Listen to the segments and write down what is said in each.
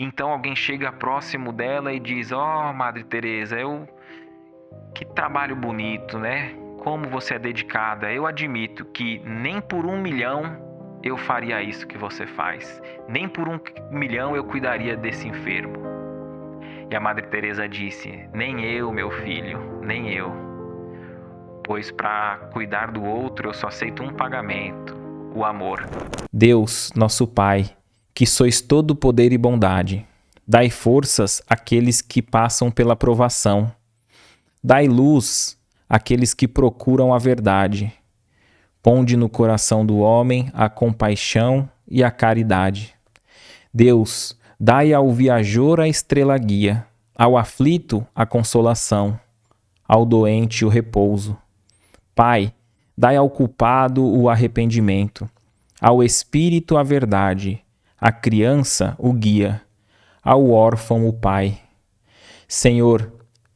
Então alguém chega próximo dela e diz: "Ó, Madre Teresa, que trabalho bonito, né? Como você é dedicada. Eu admito que nem por 1 milhão eu faria isso que você faz. Nem por 1 milhão eu cuidaria desse enfermo." E a Madre Teresa disse: "Nem eu, meu filho, nem eu. Pois para cuidar do outro eu só aceito um pagamento: o amor." Deus, nosso Pai, que sois todo poder e bondade, dai forças àqueles que passam pela provação. Dai luz àqueles que procuram a verdade. Ponde no coração do homem a compaixão e a caridade. Deus, dai ao viajor a estrela guia, ao aflito a consolação, ao doente o repouso. Pai, dai ao culpado o arrependimento, ao espírito a verdade, à criança o guia, ao órfão o pai. Senhor,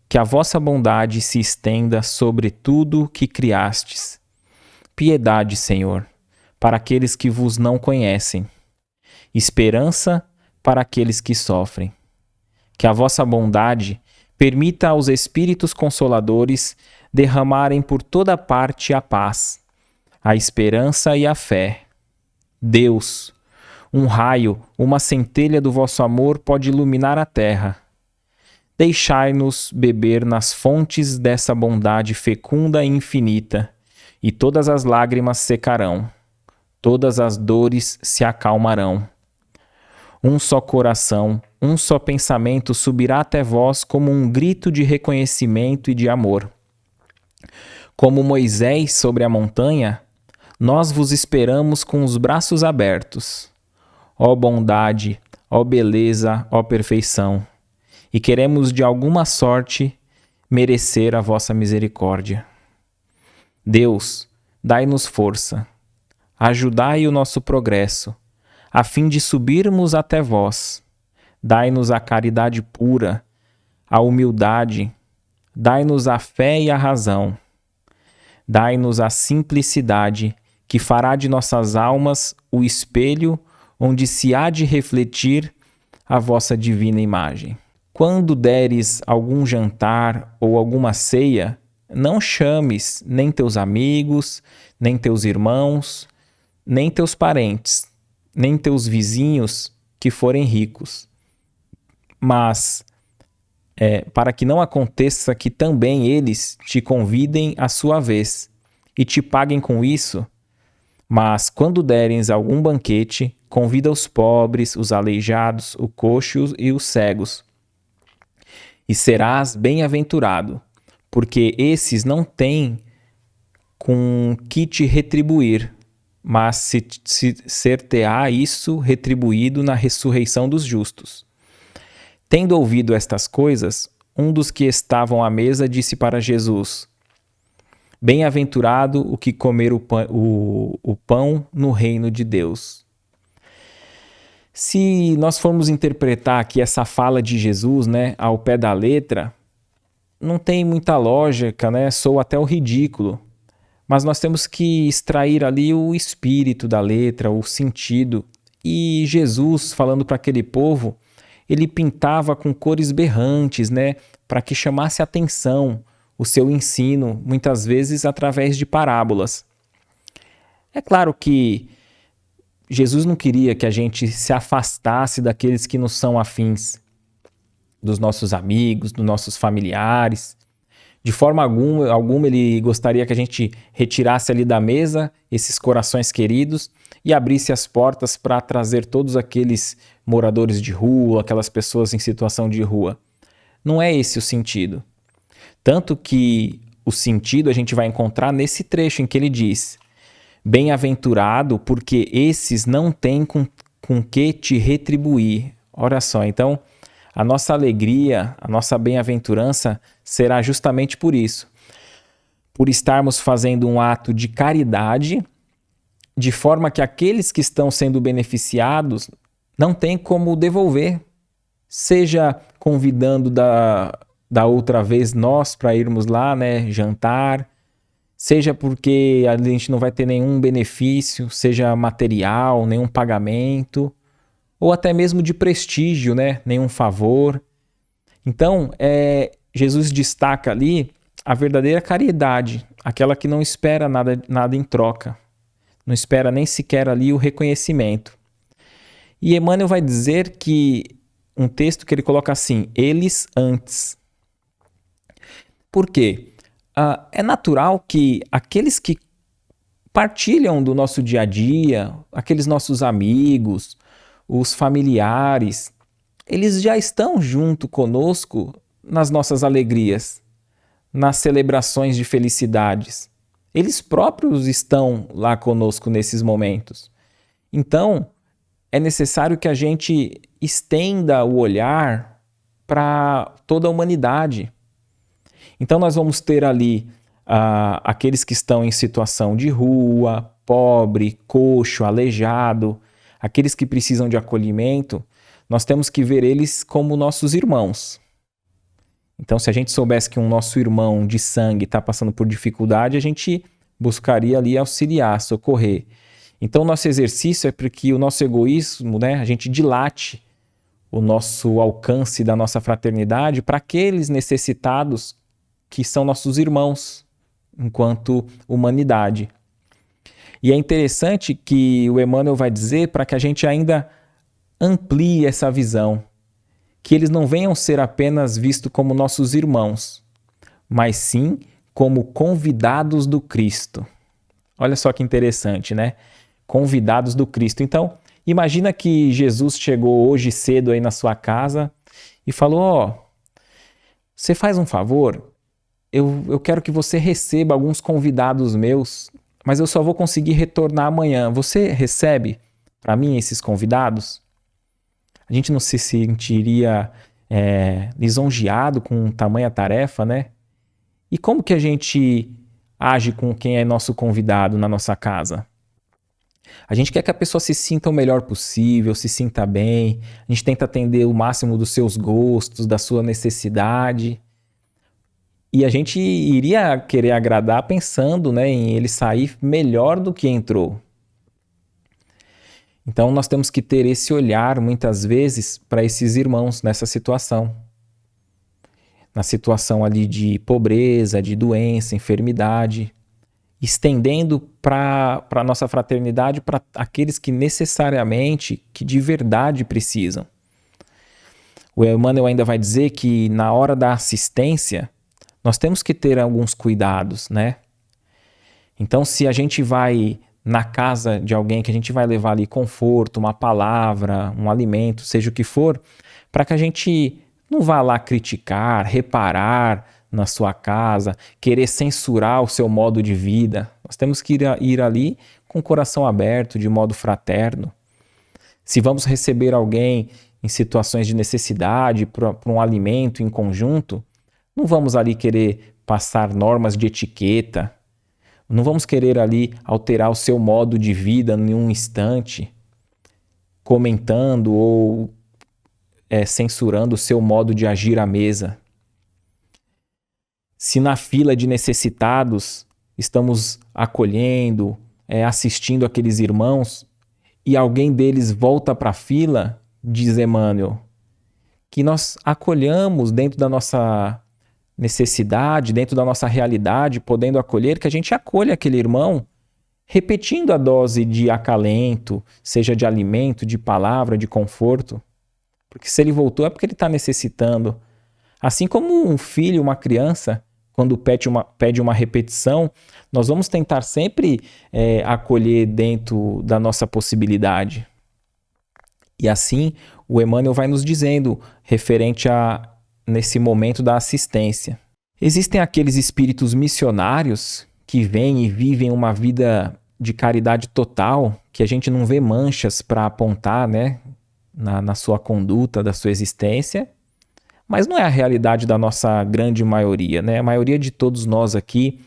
que a vossa bondade se estenda sobre tudo que criastes. Piedade, Senhor, para aqueles que vos não conhecem. Esperança para aqueles que sofrem. Que a vossa bondade permita aos Espíritos Consoladores derramarem por toda parte a paz, a esperança e a fé. Deus, um raio, uma centelha do vosso amor pode iluminar a terra. Deixai-nos beber nas fontes dessa bondade fecunda e infinita, e todas as lágrimas secarão, todas as dores se acalmarão. Um só coração, um só pensamento subirá até vós como um grito de reconhecimento e de amor. Como Moisés sobre a montanha, nós vos esperamos com os braços abertos. Ó bondade, ó beleza, ó perfeição, e queremos de alguma sorte merecer a vossa misericórdia. Deus, dai-nos força, ajudai o nosso progresso, a fim de subirmos até vós. Dai-nos a caridade pura, a humildade, dai-nos a fé e a razão. Dai-nos a simplicidade, que fará de nossas almas o espelho onde se há de refletir a vossa divina imagem. Quando deres algum jantar ou alguma ceia, não chames nem teus amigos, nem teus irmãos, nem teus parentes, nem teus vizinhos que forem ricos. Mas, para que não aconteça que também eles te convidem à sua vez e te paguem com isso, mas quando deres algum banquete, convida os pobres, os aleijados, os coxos e os cegos. E serás bem-aventurado, porque esses não têm com que te retribuir, mas se ser-te-á isso retribuído na ressurreição dos justos. Tendo ouvido estas coisas, um dos que estavam à mesa disse para Jesus: Bem-aventurado o que comer o pão no reino de Deus. Se nós formos interpretar aqui essa fala de Jesus, né, ao pé da letra, não tem muita lógica, né? Soa até o ridículo. Mas nós temos que extrair ali o espírito da letra, o sentido. E Jesus, falando para aquele povo, ele pintava com cores berrantes, né, para que chamasse a atenção o seu ensino, muitas vezes através de parábolas. É claro que Jesus não queria que a gente se afastasse daqueles que nos são afins, dos nossos amigos, dos nossos familiares. De forma alguma ele gostaria que a gente retirasse ali da mesa esses corações queridos e abrisse as portas para trazer todos aqueles moradores de rua, aquelas pessoas em situação de rua. Não é esse o sentido. Tanto que o sentido a gente vai encontrar nesse trecho em que ele diz: Bem-aventurado, porque esses não têm com que te retribuir. Olha só, então a nossa alegria, a nossa bem-aventurança será justamente por isso. Por estarmos fazendo um ato de caridade, de forma que aqueles que estão sendo beneficiados não têm como devolver. Seja convidando da outra vez nós para irmos lá, né, jantar, seja porque a gente não vai ter nenhum benefício, seja material, nenhum pagamento, ou até mesmo de prestígio, né? Nenhum favor. Então, Jesus destaca ali a verdadeira caridade, aquela que não espera nada em troca, não espera nem sequer ali o reconhecimento. E Emmanuel vai dizer que um texto que ele coloca assim, eles antes. Por quê? É natural que aqueles que partilham do nosso dia a dia, aqueles nossos amigos, os familiares, eles já estão junto conosco nas nossas alegrias, nas celebrações de felicidades. Eles próprios estão lá conosco nesses momentos. Então, é necessário que a gente estenda o olhar para toda a humanidade. Então, nós vamos ter ali aqueles que estão em situação de rua, pobre, coxo, aleijado, aqueles que precisam de acolhimento, nós temos que ver eles como nossos irmãos. Então, se a gente soubesse que um nosso irmão de sangue está passando por dificuldade, a gente buscaria ali auxiliar, socorrer. Então, nosso exercício é para que o nosso egoísmo, né, a gente dilate o nosso alcance da nossa fraternidade para aqueles necessitados que são nossos irmãos, enquanto humanidade. E é interessante que o Emmanuel vai dizer para que a gente ainda amplie essa visão, que eles não venham ser apenas vistos como nossos irmãos, mas sim como convidados do Cristo. Olha só que interessante, né? Convidados do Cristo. Então, imagina que Jesus chegou hoje cedo aí na sua casa e falou, você faz um favor? Eu quero que você receba alguns convidados meus, mas eu só vou conseguir retornar amanhã. Você recebe para mim esses convidados? A gente não se sentiria lisonjeado com tamanha tarefa, né? E como que a gente age com quem é nosso convidado na nossa casa? A gente quer que a pessoa se sinta o melhor possível, se sinta bem, a gente tenta atender o máximo dos seus gostos, da sua necessidade. E a gente iria querer agradar pensando, né, em ele sair melhor do que entrou. Então nós temos que ter esse olhar, muitas vezes, para esses irmãos nessa situação. Na situação ali de pobreza, de doença, enfermidade, estendendo para a nossa fraternidade para aqueles que necessariamente, que de verdade precisam. O Emmanuel ainda vai dizer que na hora da assistência, nós temos que ter alguns cuidados, né? Então, se a gente vai na casa de alguém, que a gente vai levar ali conforto, uma palavra, um alimento, seja o que for, para que a gente não vá lá criticar, reparar na sua casa, querer censurar o seu modo de vida. Nós temos que ir ali com o coração aberto, de modo fraterno. Se vamos receber alguém em situações de necessidade, para um alimento em conjunto, não vamos ali querer passar normas de etiqueta, não vamos querer ali alterar o seu modo de vida em um instante, comentando ou censurando o seu modo de agir à mesa. Se na fila de necessitados estamos acolhendo, assistindo aqueles irmãos e alguém deles volta para a fila, diz Emmanuel, que nós acolhamos dentro da nossa necessidade, dentro da nossa realidade, podendo acolher, que a gente acolha aquele irmão, repetindo a dose de acalento, seja de alimento, de palavra, de conforto. Porque se ele voltou é porque ele está necessitando. Assim como um filho, uma criança, quando pede uma repetição, nós vamos tentar sempre acolher dentro da nossa possibilidade. E assim o Emmanuel vai nos dizendo, referente nesse momento da assistência. Existem aqueles espíritos missionários que vêm e vivem uma vida de caridade total, que a gente não vê manchas para apontar, né, na sua conduta, da sua existência, mas não é a realidade da nossa grande maioria, né? A maioria de todos nós aqui,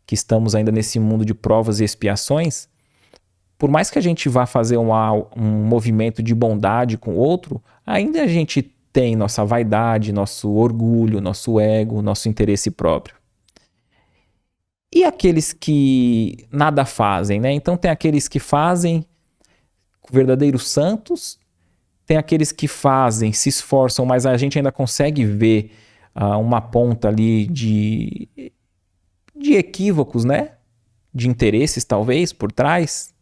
que estamos ainda nesse mundo de provas e expiações, por mais que a gente vá fazer um movimento de bondade com o outro, ainda a gente tem nossa vaidade, nosso orgulho, nosso ego, nosso interesse próprio. E aqueles que nada fazem, né? Então tem aqueles que fazem, verdadeiros santos, Tem aqueles que fazem, se esforçam, mas a gente ainda consegue ver uma ponta ali de equívocos, né? De interesses, talvez, por trás.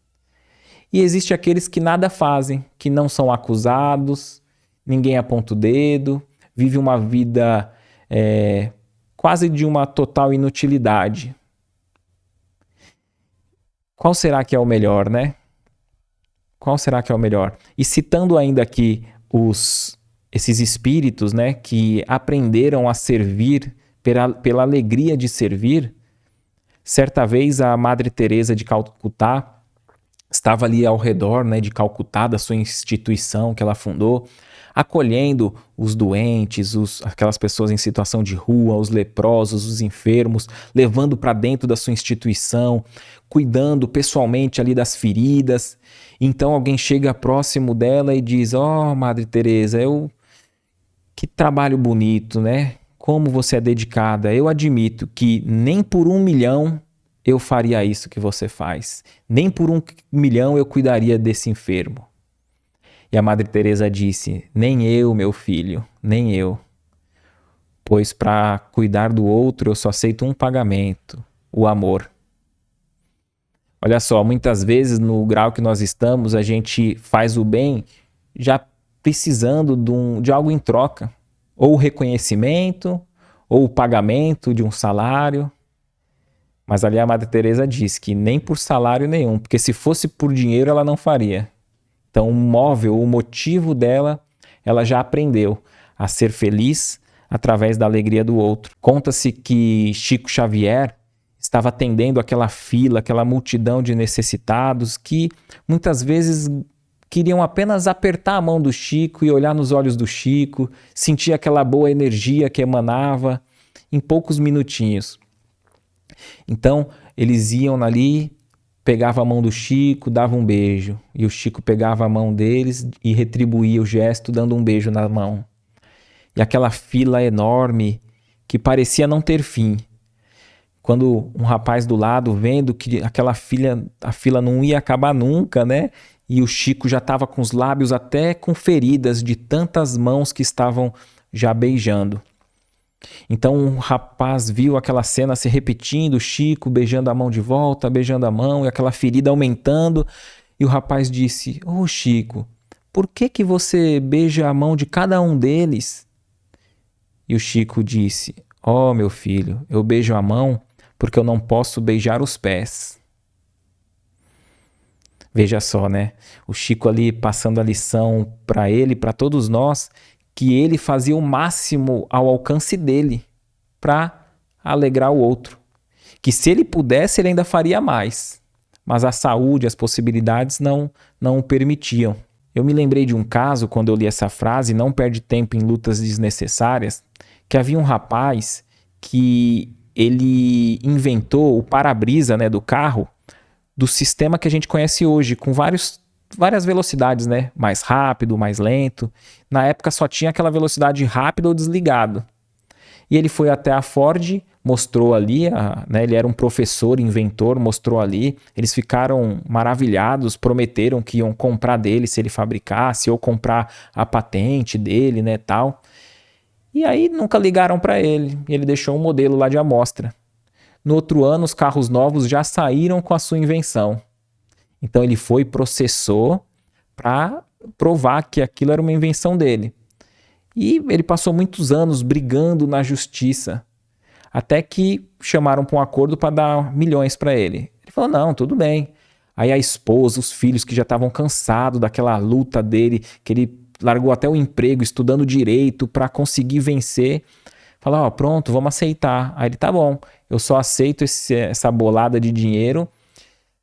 E existe aqueles que nada fazem, que não são acusados, ninguém aponta o dedo, vive uma vida quase de uma total inutilidade. Qual será que é o melhor, né? Qual será que é o melhor? E citando ainda aqui esses espíritos, né, que aprenderam a servir pela alegria de servir, certa vez a Madre Teresa de Calcutá estava ali ao redor, né, de Calcutá, da sua instituição que ela fundou, acolhendo os doentes, aquelas pessoas em situação de rua, os leprosos, os enfermos, levando para dentro da sua instituição, cuidando pessoalmente ali das feridas. Então alguém chega próximo dela e diz: "Ó, Madre Teresa, que trabalho bonito, né? Como você é dedicada. Eu admito que nem por 1 milhão eu faria isso que você faz. Nem por 1 milhão eu cuidaria desse enfermo." E a Madre Teresa disse: "Nem eu, meu filho, nem eu. Pois para cuidar do outro eu só aceito um pagamento: o amor." Olha só, muitas vezes no grau que nós estamos, a gente faz o bem já precisando de algo em troca. Ou o reconhecimento, ou o pagamento de um salário. Mas ali a Madre Teresa diz que nem por salário nenhum, porque se fosse por dinheiro ela não faria. Então o móvel, o motivo dela, ela já aprendeu a ser feliz através da alegria do outro. Conta-se que Chico Xavier estava atendendo aquela fila, aquela multidão de necessitados que muitas vezes queriam apenas apertar a mão do Chico e olhar nos olhos do Chico, sentir aquela boa energia que emanava em poucos minutinhos. Então eles iam ali, pegavam a mão do Chico, davam um beijo, e o Chico pegava a mão deles e retribuía o gesto dando um beijo na mão. E aquela fila enorme que parecia não ter fim. Quando um rapaz do lado, vendo que a fila não ia acabar nunca, né? E o Chico já estava com os lábios até com feridas de tantas mãos que estavam já beijando. Então o rapaz viu aquela cena se repetindo, o Chico beijando a mão de volta, beijando a mão, e aquela ferida aumentando. E o rapaz disse: "Ô Chico, por que você beija a mão de cada um deles?" E o Chico disse: "Ó, meu filho, eu beijo a mão porque eu não posso beijar os pés." Veja só, né? O Chico ali passando a lição para ele, para todos nós, que ele fazia o máximo ao alcance dele para alegrar o outro. Que se ele pudesse, ele ainda faria mais. Mas a saúde, as possibilidades não o permitiam. Eu me lembrei de um caso, quando eu li essa frase: "Não perde tempo em lutas desnecessárias", que havia um rapaz que ele inventou o para-brisa, né, do carro, do sistema que a gente conhece hoje, com várias velocidades, né? Mais rápido, mais lento. Na época só tinha aquela velocidade rápida ou desligado. E ele foi até a Ford, mostrou ali, né? Ele era um professor, inventor, mostrou ali. Eles ficaram maravilhados, prometeram que iam comprar dele se ele fabricasse, ou comprar a patente dele, né, tal. E aí nunca ligaram para ele. Ele deixou um modelo lá de amostra. No outro ano, os carros novos já saíram com a sua invenção. Então ele foi e processou para provar que aquilo era uma invenção dele. E ele passou muitos anos brigando na justiça, até que chamaram para um acordo para dar milhões para ele. Ele falou: "Não, tudo bem." Aí a esposa, os filhos que já estavam cansados daquela luta dele, que ele largou até o emprego estudando direito para conseguir vencer, falaram: "Ó, pronto, vamos aceitar." Aí ele: "Tá bom, eu só aceito essa bolada de dinheiro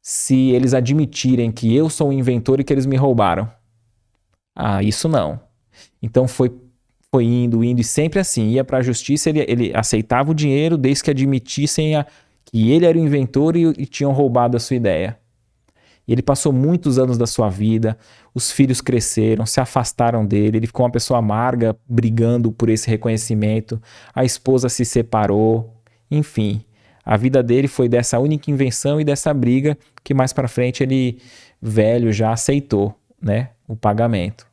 se eles admitirem que eu sou o inventor e que eles me roubaram." "Ah, isso não." Então foi indo, e sempre assim, ia para a justiça, ele aceitava o dinheiro desde que admitissem que ele era o inventor e tinham roubado a sua ideia. E ele passou muitos anos da sua vida, os filhos cresceram, se afastaram dele, ele ficou uma pessoa amarga, brigando por esse reconhecimento, a esposa se separou, enfim. A vida dele foi dessa única invenção e dessa briga que mais para frente ele, velho, já aceitou, né, o pagamento.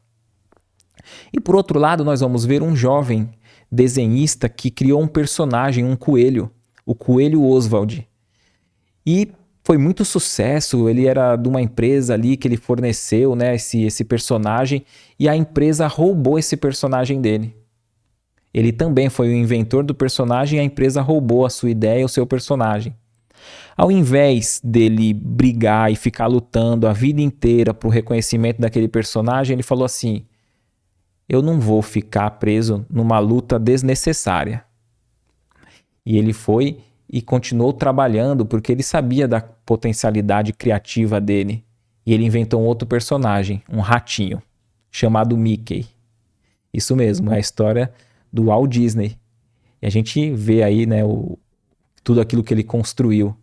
E por outro lado, nós vamos ver um jovem desenhista que criou um personagem, um coelho, o coelho Oswald. E foi muito sucesso, ele era de uma empresa ali que ele forneceu, né, esse personagem, e a empresa roubou esse personagem dele. Ele também foi o inventor do personagem e a empresa roubou a sua ideia, o seu personagem. Ao invés dele brigar e ficar lutando a vida inteira para o reconhecimento daquele personagem, ele falou assim: eu não vou ficar preso numa luta desnecessária. E ele foi e continuou trabalhando porque ele sabia da potencialidade criativa dele. E ele inventou um outro personagem, um ratinho, chamado Mickey. Isso mesmo, é a história do Walt Disney. E a gente vê aí, né, tudo aquilo que ele construiu.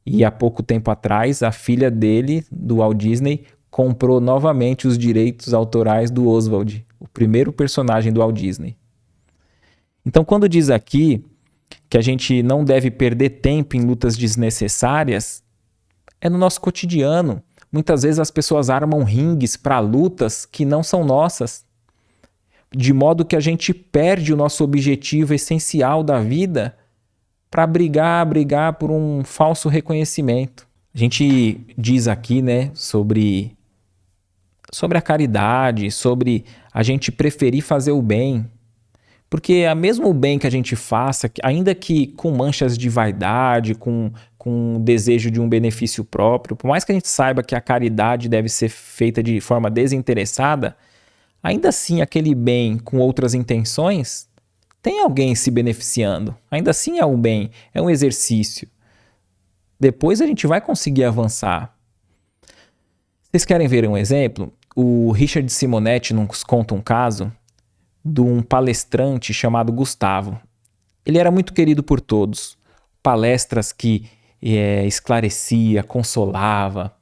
E há pouco tempo atrás, a filha dele, do Walt Disney, comprou novamente os direitos autorais do Oswald, o primeiro personagem do Walt Disney. Então, quando diz aqui que a gente não deve perder tempo em lutas desnecessárias, é no nosso cotidiano. Muitas vezes as pessoas armam ringues para lutas que não são nossas, de modo que a gente perde o nosso objetivo essencial da vida para brigar por um falso reconhecimento. A gente diz aqui, né, sobre a caridade, sobre a gente preferir fazer o bem. Porque mesmo o bem que a gente faça, ainda que com manchas de vaidade, com desejo de um benefício próprio, por mais que a gente saiba que a caridade deve ser feita de forma desinteressada, ainda assim aquele bem com outras intenções, tem alguém se beneficiando. Ainda assim é um bem, é um exercício. Depois a gente vai conseguir avançar. Vocês querem ver um exemplo? O Richard Simonetti nos conta um caso de um palestrante chamado Gustavo. Ele era muito querido por todos. Palestras que esclarecia, consolava.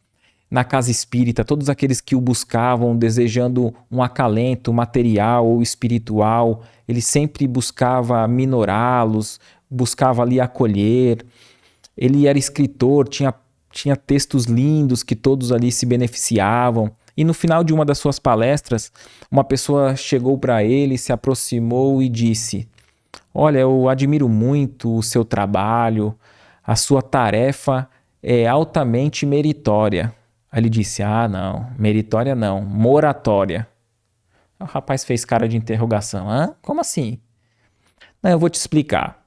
Na casa espírita, todos aqueles que o buscavam desejando um acalento material ou espiritual, ele sempre buscava minorá-los, buscava ali acolher. Ele era escritor, tinha textos lindos que todos ali se beneficiavam. E no final de uma das suas palestras, uma pessoa chegou para ele, se aproximou e disse: olha, eu admiro muito o seu trabalho, a sua tarefa é altamente meritória. Aí ele disse: ah, não, meritória não, moratória. O rapaz fez cara de interrogação. Hã? Como assim? Não, eu vou te explicar.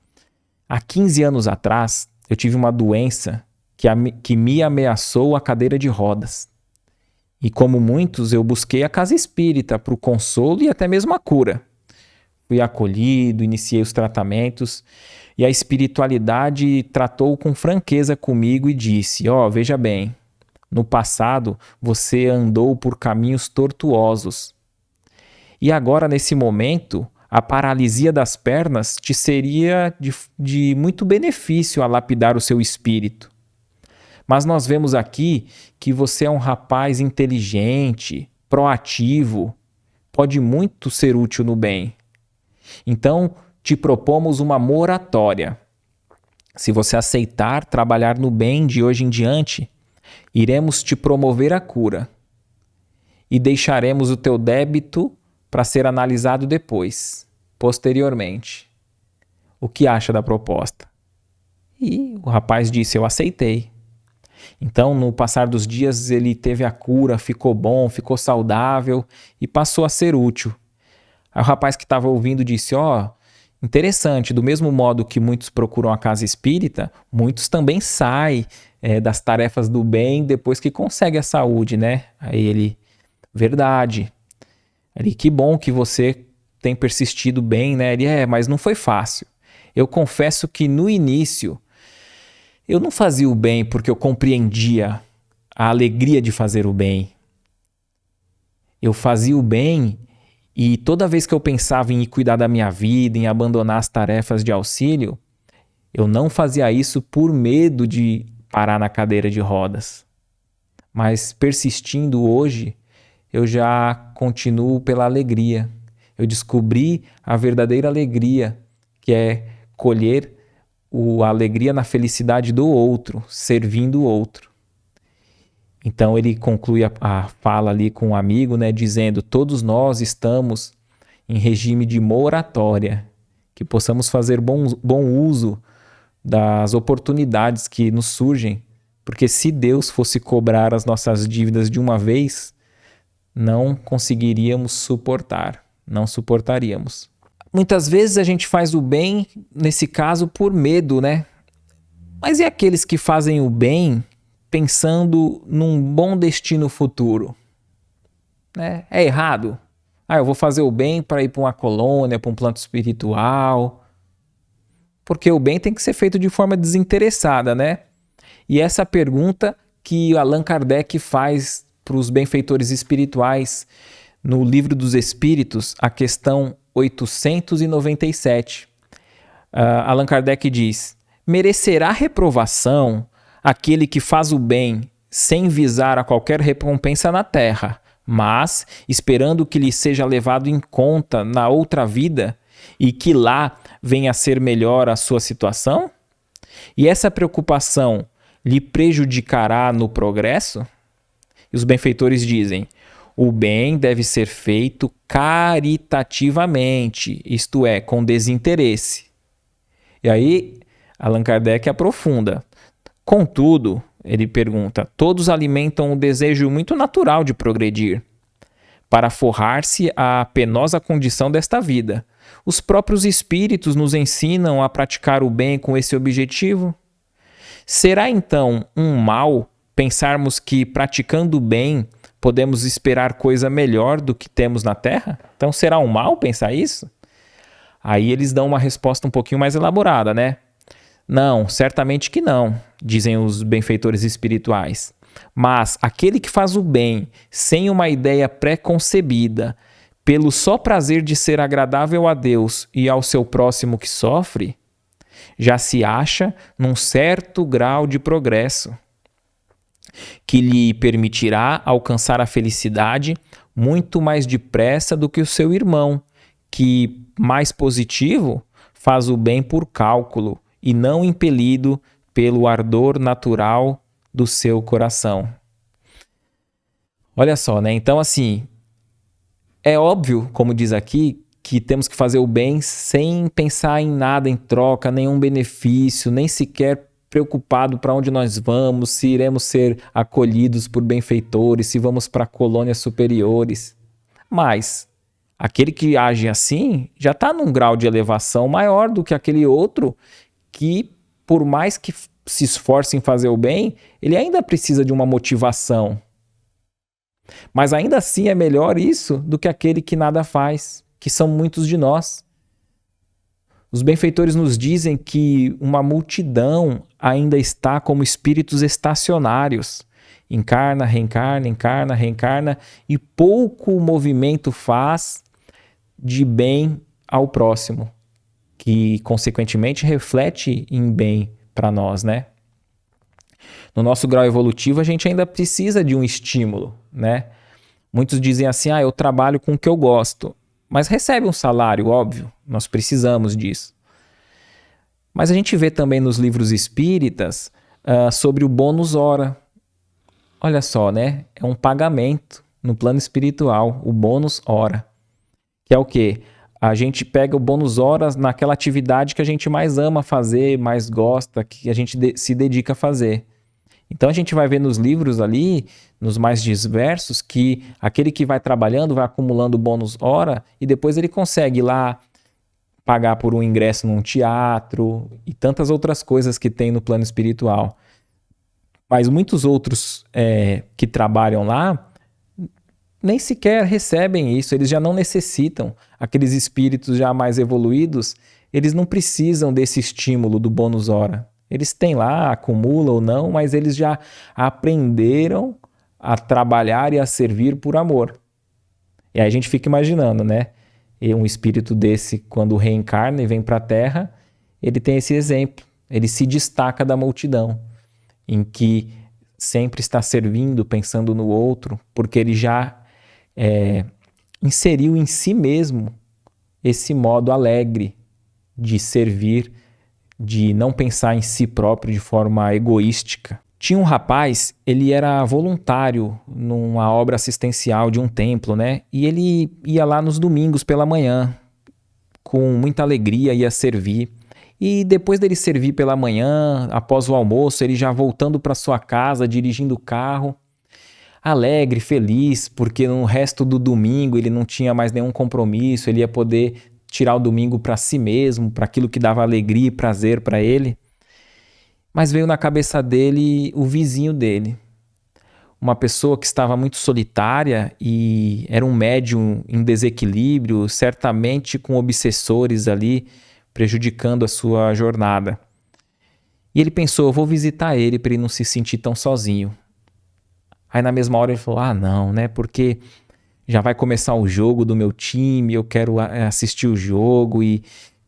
Há 15 anos atrás, eu tive uma doença que me ameaçou a cadeira de rodas. E como muitos, eu busquei a casa espírita para o consolo e até mesmo a cura. Fui acolhido, iniciei os tratamentos e a espiritualidade tratou com franqueza comigo e disse: veja bem, no passado você andou por caminhos tortuosos e agora nesse momento a paralisia das pernas te seria de muito benefício a lapidar o seu espírito. Mas nós vemos aqui que você é um rapaz inteligente, proativo, pode muito ser útil no bem. Então, te propomos uma moratória. Se você aceitar trabalhar no bem de hoje em diante, iremos te promover a cura e deixaremos o teu débito para ser analisado depois, posteriormente. O que acha da proposta? E o rapaz disse: eu aceitei. Então, no passar dos dias, ele teve a cura, ficou bom, ficou saudável e passou a ser útil. Aí o rapaz que estava ouvindo disse: interessante, do mesmo modo que muitos procuram a casa espírita, muitos também saem das tarefas do bem depois que conseguem a saúde, né? Aí ele: verdade. Ele: que bom que você tem persistido bem, né? Ele: mas não foi fácil. Eu confesso que no início eu não fazia o bem porque eu compreendia a alegria de fazer o bem. Eu fazia o bem e toda vez que eu pensava em cuidar da minha vida, em abandonar as tarefas de auxílio, eu não fazia isso por medo de parar na cadeira de rodas. Mas persistindo hoje, eu já continuo pela alegria. Eu descobri a verdadeira alegria, que é colher a alegria na felicidade do outro, servindo o outro. Então ele conclui a fala ali com um amigo, né, dizendo: todos nós estamos em regime de moratória, que possamos fazer bom uso das oportunidades que nos surgem, porque se Deus fosse cobrar as nossas dívidas de uma vez, não conseguiríamos suportar, não suportaríamos. Muitas vezes a gente faz o bem, nesse caso, por medo, né? Mas e aqueles que fazem o bem pensando num bom destino futuro? Né? É errado? Eu vou fazer o bem para ir para uma colônia, para um plano espiritual. Porque o bem tem que ser feito de forma desinteressada, né? E essa pergunta que Allan Kardec faz para os benfeitores espirituais no Livro dos Espíritos, a questão 897. Allan Kardec diz: merecerá reprovação aquele que faz o bem sem visar a qualquer recompensa na terra, mas esperando que lhe seja levado em conta na outra vida e que lá venha a ser melhor a sua situação? E essa preocupação lhe prejudicará no progresso? E os benfeitores dizem: o bem deve ser feito caritativamente, isto é, com desinteresse. E aí, Allan Kardec aprofunda. Contudo, ele pergunta, todos alimentam um desejo muito natural de progredir, para forrar-se à penosa condição desta vida. Os próprios espíritos nos ensinam a praticar o bem com esse objetivo? Será então um mal pensarmos que, praticando o bem, podemos esperar coisa melhor do que temos na Terra? Então será um mal pensar isso? Aí eles dão uma resposta um pouquinho mais elaborada, né? Não, certamente que não, dizem os benfeitores espirituais. Mas aquele que faz o bem sem uma ideia pré-concebida, pelo só prazer de ser agradável a Deus e ao seu próximo que sofre, já se acha num certo grau de progresso, que lhe permitirá alcançar a felicidade muito mais depressa do que o seu irmão, que, mais positivo, faz o bem por cálculo e não impelido pelo ardor natural do seu coração. Olha só, né? Então, assim, é óbvio, como diz aqui, que temos que fazer o bem sem pensar em nada em troca, nenhum benefício, nem sequer preocupado para onde nós vamos, se iremos ser acolhidos por benfeitores, se vamos para colônias superiores. Mas aquele que age assim já está num grau de elevação maior do que aquele outro que, por mais que se esforce em fazer o bem, ele ainda precisa de uma motivação. Mas ainda assim é melhor isso do que aquele que nada faz, que são muitos de nós. Os benfeitores nos dizem que uma multidão ainda está como espíritos estacionários. Encarna, reencarna, e pouco movimento faz de bem ao próximo, que consequentemente reflete em bem para nós, né? No nosso grau evolutivo, a gente ainda precisa de um estímulo, né? Muitos dizem assim, eu trabalho com o que eu gosto, mas recebe um salário, óbvio, nós precisamos disso. Mas a gente vê também nos livros espíritas sobre o bônus hora. Olha só, né? É um pagamento no plano espiritual, o bônus hora. Que é o quê? A gente pega o bônus horas naquela atividade que a gente mais ama fazer, mais gosta, que a gente se dedica a fazer. Então a gente vai ver nos livros ali, nos mais diversos, que aquele que vai trabalhando, vai acumulando bônus hora e depois ele consegue ir lá pagar por um ingresso num teatro e tantas outras coisas que tem no plano espiritual. Mas muitos outros que trabalham lá nem sequer recebem isso, eles já não necessitam. Aqueles espíritos já mais evoluídos, eles não precisam desse estímulo do bônus hora. Eles têm lá, acumulam ou não, mas eles já aprenderam a trabalhar e a servir por amor. E aí a gente fica imaginando, né? E um espírito desse, quando reencarna e vem para a Terra, ele tem esse exemplo. Ele se destaca da multidão, em que sempre está servindo, pensando no outro, porque ele já inseriu em si mesmo esse modo alegre de servir, de não pensar em si próprio de forma egoística. Tinha um rapaz, ele era voluntário numa obra assistencial de um templo, né? E ele ia lá nos domingos pela manhã, com muita alegria, ia servir. E depois dele servir pela manhã, após o almoço, ele já voltando para sua casa, dirigindo o carro, alegre, feliz, porque no resto do domingo ele não tinha mais nenhum compromisso, ele ia poder tirar o domingo para si mesmo, para aquilo que dava alegria e prazer para ele. Mas veio na cabeça dele o vizinho dele, uma pessoa que estava muito solitária e era um médium em desequilíbrio, certamente com obsessores ali prejudicando a sua jornada. E ele pensou, eu vou visitar ele para ele não se sentir tão sozinho. Aí na mesma hora ele falou, não, né? Porque já vai começar o jogo do meu time, eu quero assistir o jogo e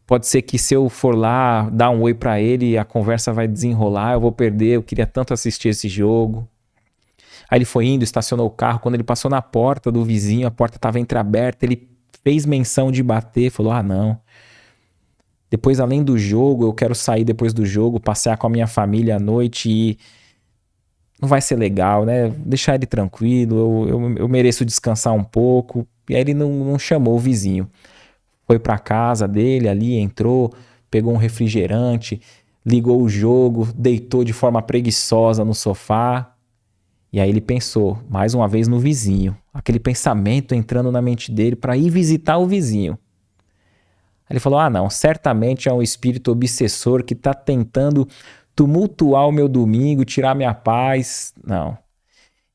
pode ser que se eu for lá dar um oi para ele, a conversa vai desenrolar, eu vou perder, eu queria tanto assistir esse jogo. Aí ele foi indo, estacionou o carro, quando ele passou na porta do vizinho, a porta estava entreaberta, ele fez menção de bater, falou, não. Depois, além do jogo, eu quero sair depois do jogo, passear com a minha família à noite e não vai ser legal, né? Deixar ele tranquilo, eu mereço descansar um pouco. E aí ele não chamou o vizinho. Foi para casa dele ali, entrou, pegou um refrigerante, ligou o jogo, deitou de forma preguiçosa no sofá. E aí ele pensou, mais uma vez, no vizinho. Aquele pensamento entrando na mente dele para ir visitar o vizinho. Aí ele falou, não, certamente é um espírito obsessor que está tentando tumultuar o meu domingo, tirar minha paz. Não.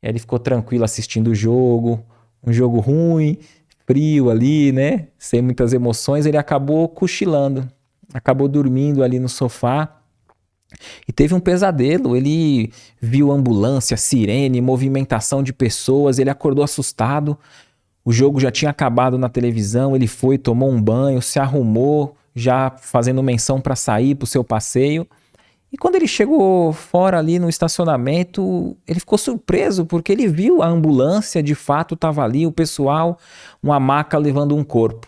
Aí ele ficou tranquilo assistindo o jogo, um jogo ruim, frio ali, né? Sem muitas emoções, ele acabou cochilando, acabou dormindo ali no sofá e teve um pesadelo. Ele viu ambulância, sirene, movimentação de pessoas, ele acordou assustado. O jogo já tinha acabado na televisão, ele foi, tomou um banho, se arrumou, já fazendo menção para sair para o seu passeio. E quando ele chegou fora ali no estacionamento, ele ficou surpreso porque ele viu a ambulância, de fato estava ali, o pessoal, uma maca levando um corpo.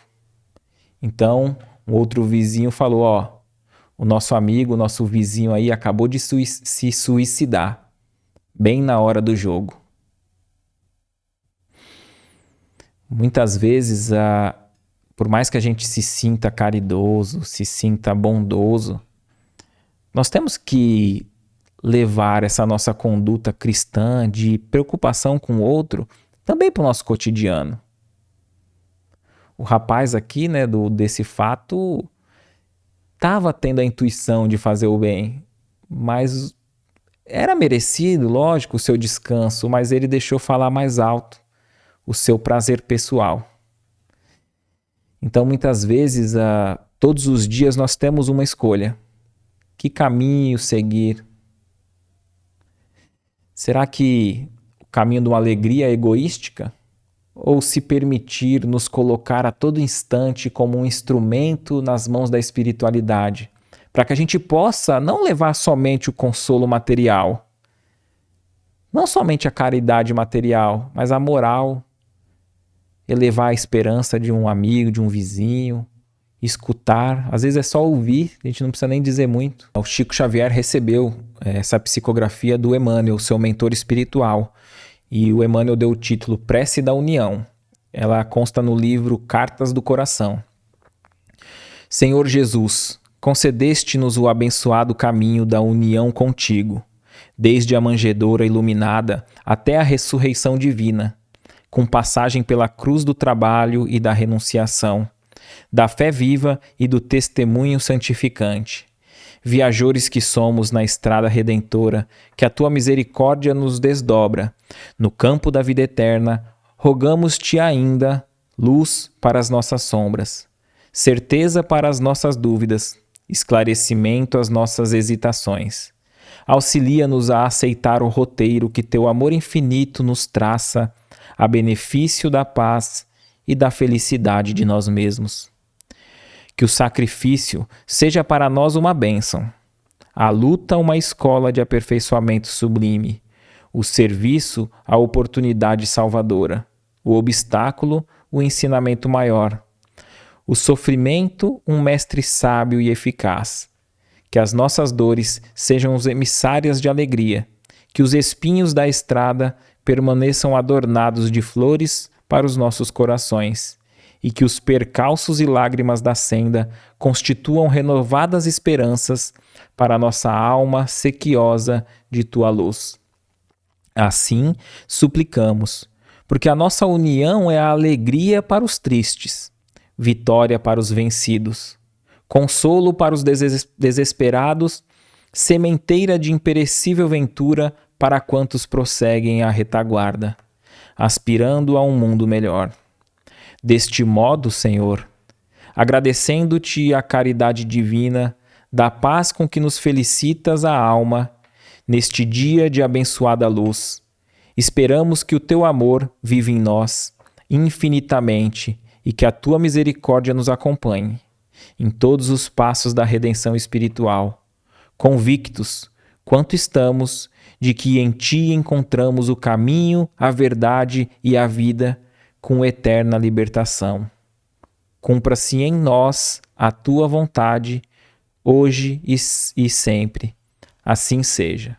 Então, um outro vizinho falou, o nosso amigo, o nosso vizinho aí acabou de se suicidar, bem na hora do jogo. Muitas vezes, por mais que a gente se sinta caridoso, se sinta bondoso, nós temos que levar essa nossa conduta cristã de preocupação com o outro também para o nosso cotidiano. O rapaz aqui, né, desse fato, estava tendo a intuição de fazer o bem, mas era merecido, lógico, o seu descanso, mas ele deixou falar mais alto o seu prazer pessoal. Então, muitas vezes, todos os dias nós temos uma escolha. Que caminho seguir? Será que o caminho de uma alegria egoística? Ou se permitir nos colocar a todo instante como um instrumento nas mãos da espiritualidade, para que a gente possa não levar somente o consolo material, não somente a caridade material, mas a moral, elevar a esperança de um amigo, de um vizinho, escutar, às vezes é só ouvir, a gente não precisa nem dizer muito. O Chico Xavier recebeu essa psicografia do Emmanuel, seu mentor espiritual, e o Emmanuel deu o título Prece da União. Ela consta no livro Cartas do Coração. Senhor Jesus, concedeste-nos o abençoado caminho da união contigo, desde a manjedoura iluminada até a ressurreição divina, com passagem pela cruz do trabalho e da renunciação, da fé viva e do testemunho santificante. Viajores que somos na estrada redentora, que a tua misericórdia nos desdobra. No campo da vida eterna, rogamos-te ainda luz para as nossas sombras, certeza para as nossas dúvidas, esclarecimento às nossas hesitações. Auxilia-nos a aceitar o roteiro que teu amor infinito nos traça, a benefício da paz e da felicidade de nós mesmos. Que o sacrifício seja para nós uma bênção, a luta uma escola de aperfeiçoamento sublime, o serviço a oportunidade salvadora, o obstáculo o ensinamento maior, o sofrimento um mestre sábio e eficaz. Que as nossas dores sejam os emissárias de alegria que os espinhos da estrada permaneçam adornados de flores para os nossos corações, e que os percalços e lágrimas da senda constituam renovadas esperanças para a nossa alma sequiosa de tua luz. Assim, suplicamos, porque a nossa união é a alegria para os tristes, vitória para os vencidos, consolo para os desesperados, sementeira de imperecível ventura para quantos prosseguem à retaguarda, aspirando a um mundo melhor. Deste modo, Senhor, agradecendo-te a caridade divina, da paz com que nos felicitas a alma, neste dia de abençoada luz, esperamos que o teu amor vive em nós infinitamente e que a tua misericórdia nos acompanhe em todos os passos da redenção espiritual, convictos, quanto estamos, de que em ti encontramos o caminho, a verdade e a vida com eterna libertação. Cumpra-se em nós a tua vontade, hoje e sempre. Assim seja.